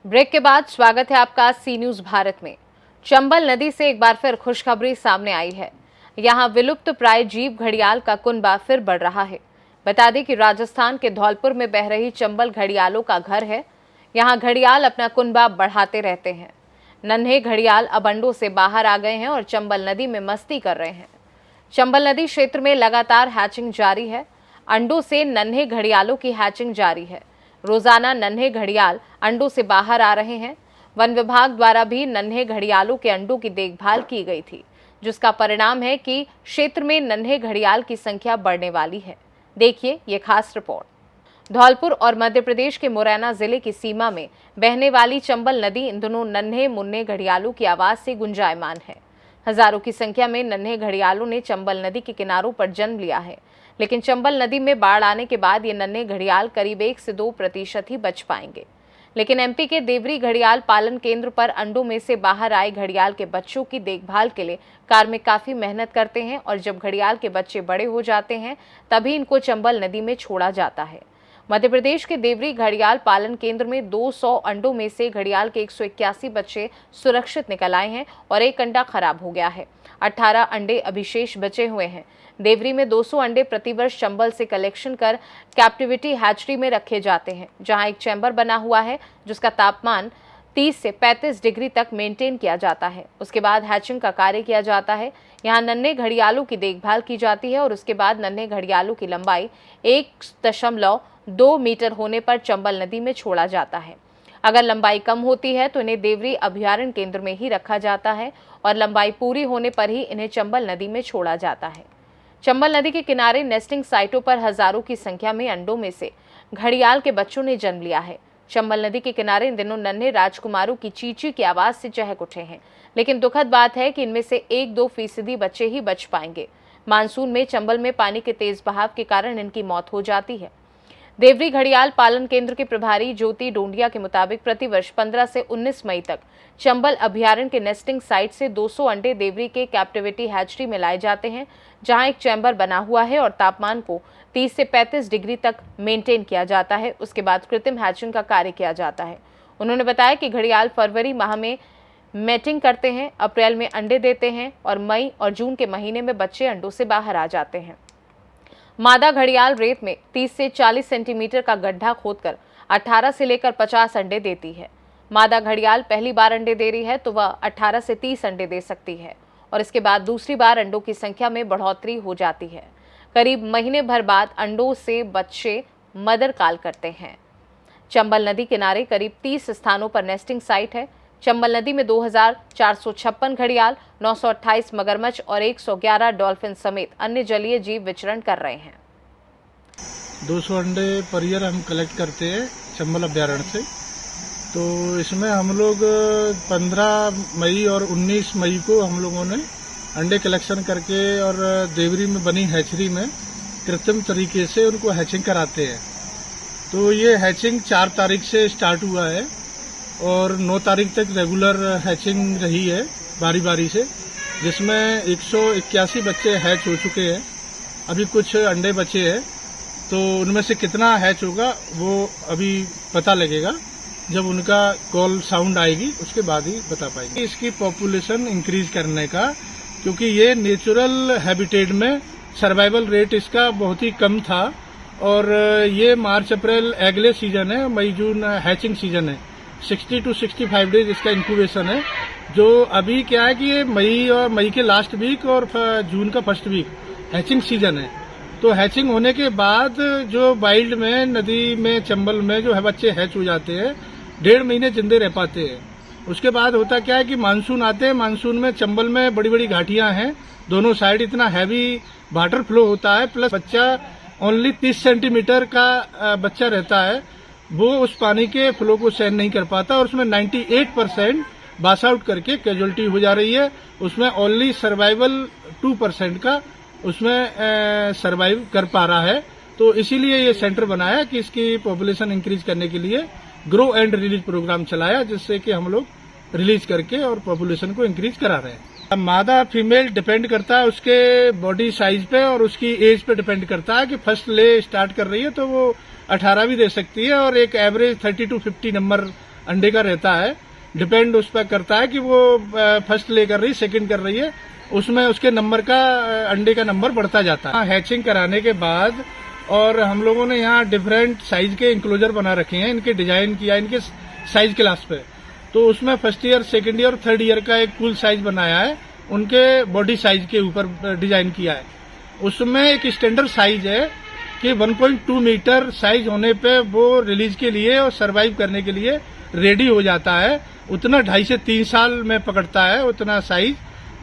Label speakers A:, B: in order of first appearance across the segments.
A: Break के बाद स्वागत है आपका सी न्यूज भारत में। चंबल नदी से एक बार फिर खुशखबरी सामने आई है। यहां विलुप्त प्राय जीव घड़ियाल का कुनबा फिर बढ़ रहा है। बता दें कि राजस्थान के धौलपुर में बह रही चंबल घड़ियालों का घर है। यहां घड़ियाल अपना कुनबा बढ़ाते रहते हैं। नन्हे घड़ियाल अब अंडों से बाहर आ गए हैं और चंबल नदी में मस्ती कर रहे हैं। चंबल नदी क्षेत्र में लगातार हैचिंग जारी है। अंडों से नन्हे घड़ियालों की हैचिंग जारी है। रोजाना नन्हे घड़ियाल अंडों से बाहर आ रहे हैं। वन विभाग द्वारा भी नन्हे घड़ियालों के अंडों की देखभाल की गई थी, जिसका परिणाम है कि क्षेत्र में नन्हे घड़ियाल की संख्या बढ़ने वाली है। देखिए ये खास रिपोर्ट। धौलपुर और मध्य प्रदेश के मुरैना जिले की सीमा में बहने वाली चंबल नदी इन दोनों नन्हे मुन्ने घड़ियालों की आवाज से गुंजायमान है। हजारों की संख्या में नन्हे घड़ियालों ने चंबल नदी के किनारों पर जन्म लिया है, लेकिन चंबल नदी में बाढ़ आने के बाद ये नन्हे घड़ियाल करीब 1 से 2% ही बच पाएंगे। लेकिन एमपी के देवरी घड़ियाल पालन केंद्र पर अंडों में से बाहर आए घड़ियाल के बच्चों की देखभाल के लिए कार्मिक काफी मेहनत करते हैं और जब घड़ियाल के बच्चे बड़े हो जाते हैं तभी इनको चंबल नदी में छोड़ा जाता है। मध्य प्रदेश के देवरी घड़ियाल पालन केंद्र में 200 अंडों में से घड़ियाल के 181 बच्चे सुरक्षित निकल आए हैं और एक अंडा खराब हो गया है। 18 अंडे अभी शेष बचे हुए हैं। देवरी में 200 अंडे प्रतिवर्ष चंबल से कलेक्शन कर कैप्टिविटी हैचरी में रखे जाते हैं, जहां एक चैम्बर बना हुआ है जिसका तापमान 30 से 35 डिग्री तक मेंटेन किया जाता है। उसके बाद हैचिंग का कार्य किया जाता है। यहाँ नन्हे घड़ियालों की देखभाल की जाती है और उसके बाद नन्हे घड़ियालों की लंबाई 1.2 मीटर होने पर चंबल नदी में छोड़ा जाता है। अगर लंबाई कम होती है तो इन्हें देवरी अभयारण्य केंद्र में ही रखा जाता है और लंबाई पूरी होने पर ही इन्हें चंबल नदी में छोड़ा जाता है। चंबल नदी के किनारे नेस्टिंग साइटों पर हजारों की संख्या में अंडों में से घड़ियाल के बच्चों ने जन्म लिया है। चंबल नदी के किनारे इन दिनों नन्हे राजकुमारों की चींची की आवाज से चहक उठे हैं, लेकिन दुखद बात है कि इनमें से 1-2% बच्चे ही बच पाएंगे। मानसून में चंबल में पानी के तेज बहाव के कारण इनकी मौत हो जाती है। देवरी घड़ियाल पालन केंद्र के प्रभारी ज्योति डोंडिया के मुताबिक प्रतिवर्ष 15 से 19 मई तक चंबल अभयारण्य के नेस्टिंग साइट से 200 अंडे देवरी के कैप्टिविटी हैचरी में लाए जाते हैं, जहां एक चैम्बर बना हुआ है और तापमान को 30 से 35 डिग्री तक मेंटेन किया जाता है। उसके बाद कृत्रिम हैचिंग का कार्य किया जाता है। उन्होंने बताया कि घड़ियाल फरवरी माह में मैटिंग करते हैं, अप्रैल में अंडे देते हैं और मई और जून के महीने में बच्चे अंडों से बाहर आ जाते हैं। मादा घड़ियाल रेत में 30 से 40 सेंटीमीटर का गड्ढा खोदकर 18 से लेकर 50 अंडे देती है। मादा घड़ियाल पहली बार अंडे दे रही है तो वह 18 से 30 अंडे दे सकती है और इसके बाद दूसरी बार अंडों की संख्या में बढ़ोतरी हो जाती है। करीब महीने भर बाद अंडों से बच्चे मदर काल करते हैं। चंबल नदी किनारे करीब 30 स्थानों पर नेस्टिंग साइट है। चंबल नदी में 2456 घड़ियाल, 928 मगरमच्छ और 111 डॉल्फिन समेत अन्य जलीय जीव विचरण कर रहे हैं।
B: 200 अंडे पर ईयर हम कलेक्ट करते हैं चंबल अभयारण्य से। तो इसमें हम लोग 15 मई और 19 मई को हम लोगों ने अंडे कलेक्शन करके और देवरी में बनी हैचरी में कृत्रिम तरीके से उनको हैचिंग कराते हैं। तो ये हैचिंग 4 तारीख से स्टार्ट हुआ है और 9 तारीख तक रेगुलर हैचिंग रही है बारी बारी से, जिसमें 181 बच्चे हैच हो चुके हैं। अभी कुछ अंडे बचे हैं, तो उनमें से कितना हैच होगा वो अभी पता लगेगा जब उनका कॉल साउंड आएगी, उसके बाद ही बता पाएंगे। इसकी पॉपुलेशन इंक्रीज करने का, क्योंकि ये नेचुरल हैबिटेट में सर्वाइवल रेट इसका बहुत ही कम था और ये मार्च अप्रैल अगले सीजन है, मई जून हैचिंग सीजन है। 60 to 65 डेज इसका इंक्यूबेशन है। जो अभी क्या है कि ये मई के लास्ट वीक और जून का फर्स्ट वीक हैचिंग सीजन है। तो हैचिंग होने के बाद जो वाइल्ड में नदी में चंबल में जो है बच्चे हैच हो जाते हैं, 1.5 महीने जिंदे रह पाते हैं। उसके बाद होता क्या है कि मानसून आते हैं। मानसून में चंबल में बड़ी बड़ी घाटियां हैं, दोनों साइड इतना हैवी वाटर फ्लो होता है, प्लस बच्चा ओनली 30 सेंटीमीटर का बच्चा रहता है, वो उस पानी के फ्लो को सहन नहीं कर पाता और उसमें 98% बास आउट करके कैजुअलिटी हो जा रही है। उसमें ओनली सर्वाइवल 2% का उसमें सर्वाइव कर पा रहा है। तो इसीलिए ये सेंटर बनाया कि इसकी पॉपुलेशन इंक्रीज करने के लिए ग्रो एंड रिलीज प्रोग्राम चलाया, जिससे कि हम लोग रिलीज करके और पॉपुलेशन को इंक्रीज करा रहे हैं। मादा फीमेल डिपेंड करता है उसके बॉडी साइज पे और उसकी एज पे डिपेंड करता है कि फर्स्ट ले स्टार्ट कर रही है तो वो 18 भी दे सकती है और एक एवरेज 30 to 50 नंबर अंडे का रहता है। डिपेंड उस पर करता है कि वो फर्स्ट ले कर रही है, सेकंड कर रही है, उसमें उसके नंबर का अंडे का नंबर बढ़ता जाता है। हैचिंग कराने के बाद और हम लोगों ने यहाँ डिफरेंट साइज के इंक्लोजर बना रखे हैं, इनके डिजाइन किया इनके साइज क्लास पे। तो उसमें फर्स्ट ईयर, सेकंड ईयर और थर्ड ईयर का एक पूल साइज बनाया है, उनके बॉडी साइज के ऊपर डिजाइन किया है। उसमें एक स्टैंडर्ड साइज है कि 1.2 मीटर साइज होने पे वो रिलीज के लिए और सरवाइव करने के लिए रेडी हो जाता है। उतना 2.5 से 3 साल में पकड़ता है उतना साइज।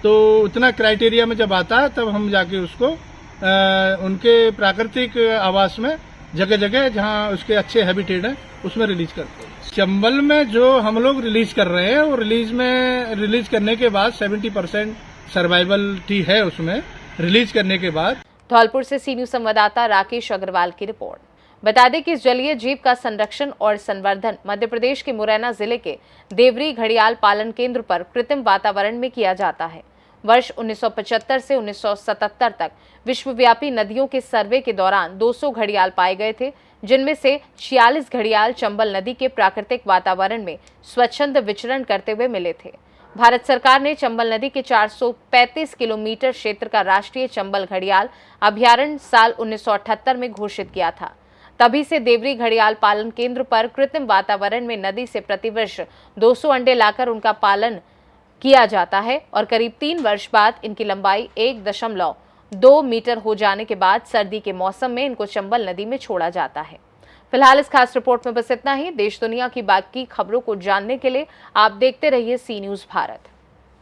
B: तो उतना क्राइटेरिया में जब आता है तब हम जाके उसको उनके प्राकृतिक आवास में जगह जगह जहाँ उसके अच्छे हैबिटेट है उसमें रिलीज करते हैं। चंबल में जो हम लोग रिलीज कर रहे हैं वो रिलीज करने के बाद 70% सर्वाइवलिटी है उसमें रिलीज करने के बाद।
A: धौलपुर से सी न्यूज संवाददाता राकेश अग्रवाल की रिपोर्ट। बता दें कि इस जलीय जीव का संरक्षण और संवर्धन मध्य प्रदेश के मुरैना जिले के देवरी घड़ियाल पालन केंद्र पर कृत्रिम वातावरण में किया जाता है। वर्ष 1975 से 1977 तक विश्वव्यापी नदियों के सर्वे के दौरान 200 घड़ियाल पाए गए थे, जिनमें से 46 घड़ियाल चंबल नदी के प्राकृतिक वातावरण में स्वच्छंद विचरण करते हुए मिले थे। भारत सरकार ने चंबल नदी के 435 किलोमीटर क्षेत्र का राष्ट्रीय चंबल घड़ियाल अभयारण्य साल 1978 में घोषित किया था। तभी से देवरी घड़ियाल पालन केंद्र पर कृत्रिम वातावरण में नदी से प्रतिवर्ष 200 अंडे लाकर उनका पालन किया जाता है और करीब 3 वर्ष बाद इनकी लंबाई 1.2 मीटर हो जाने के बाद सर्दी के मौसम में इनको चंबल नदी में छोड़ा जाता है। फिलहाल इस खास रिपोर्ट में बस इतना ही। देश दुनिया की बाकी खबरों को जानने के लिए आप देखते रहिए सी न्यूज भारत।